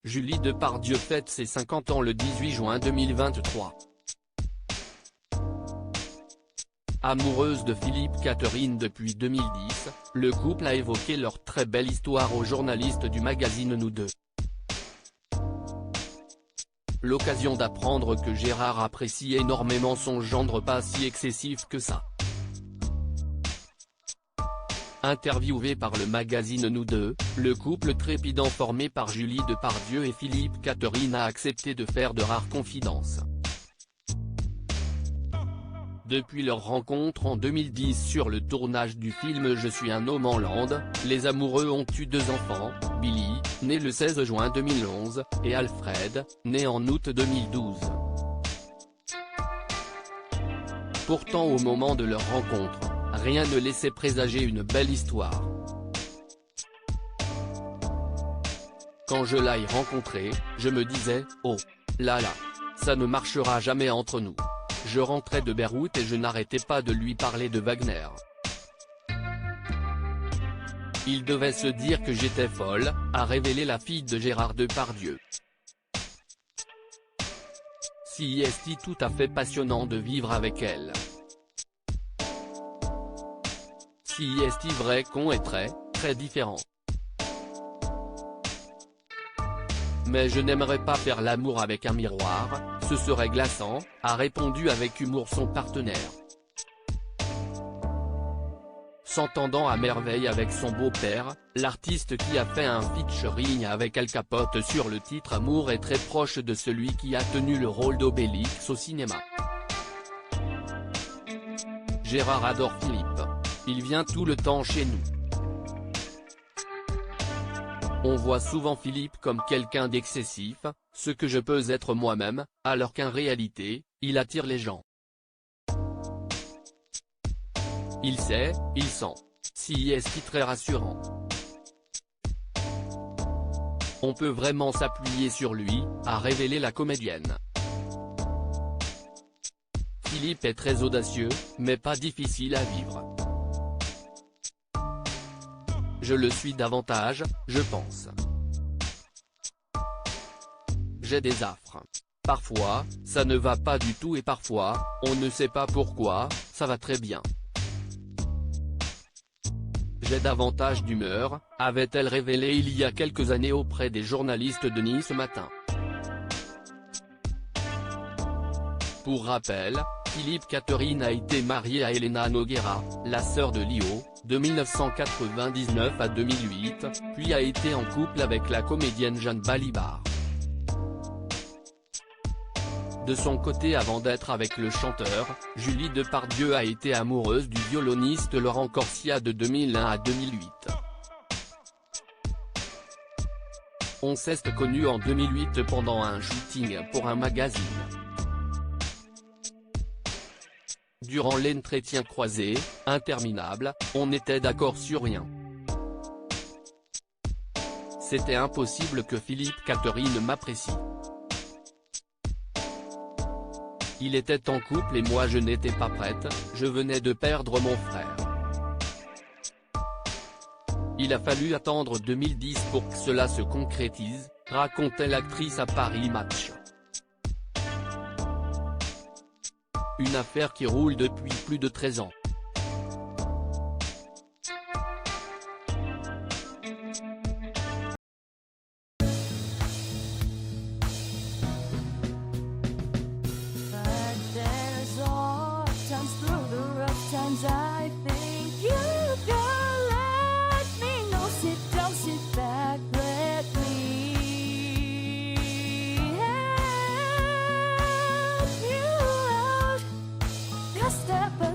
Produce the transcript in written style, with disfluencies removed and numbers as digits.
Julie Depardieu fête ses 50 ans le 18 juin 2023. Amoureuse de Philippe Catherine depuis 2010, le couple a évoqué leur très belle histoire aux journalistes du magazine Nous Deux. L'occasion d'apprendre que Gérard apprécie énormément son gendre pas si excessif que ça. Interviewé par le magazine Nous Deux, le couple trépidant formé par Julie Depardieu et Philippe Catherine a accepté de faire de rares confidences. Depuis leur rencontre en 2010 sur le tournage du film Je suis un homme en Lande, les amoureux ont eu 2 enfants, Billy, né le 16 juin 2011, et Alfred, né en août 2012. Pourtant au moment de leur rencontre, rien ne laissait présager une belle histoire. Quand je l'ai rencontré, je me disais, oh là là, ça ne marchera jamais entre nous. Je rentrais de Beyrouth et je n'arrêtais pas de lui parler de Wagner. Il devait se dire que j'étais folle, a révélé la fille de Gérard Depardieu. Si est tout à fait passionnant de vivre avec elle. Si est vrai qu'on est très différent. Mais je n'aimerais pas faire l'amour avec un miroir, ce serait glaçant, a répondu avec humour son partenaire. S'entendant à merveille avec son beau-père, l'artiste qui a fait un featuring avec Al Capote sur le titre Amour est très proche de celui qui a tenu le rôle d'Obélix au cinéma. Gérard adore Philippe. Il vient tout le temps chez nous. On voit souvent Philippe comme quelqu'un d'excessif, ce que je peux être moi-même, alors qu'en réalité, il attire les gens. Il sait, il sent. Si est très rassurant. On peut vraiment s'appuyer sur lui, a révélé la comédienne. Philippe est très audacieux, mais pas difficile à vivre. Je le suis davantage, je pense. J'ai des affres. Parfois, ça ne va pas du tout et parfois, on ne sait pas pourquoi, ça va très bien. J'ai davantage d'humeur, avait-elle révélé il y a quelques années auprès des journalistes de Nice Matin. Pour rappel, Philippe Catherine a été marié à Elena Nogueira, la sœur de Lio, de 1999 à 2008, puis a été en couple avec la comédienne Jeanne Balibar. De son côté, avant d'être avec le chanteur, Julie Depardieu a été amoureuse du violoniste Laurent Corsia de 2001 à 2008. On s'est connus en 2008 pendant un shooting pour un magazine. Durant l'entretien croisé, interminable, on était d'accord sur rien. C'était impossible que Philippe Catherine m'apprécie. Il était en couple et moi je n'étais pas prête, je venais de perdre mon frère. Il a fallu attendre 2010 pour que cela se concrétise, racontait l'actrice à Paris Match. Une affaire qui roule depuis plus de 13 ans. Step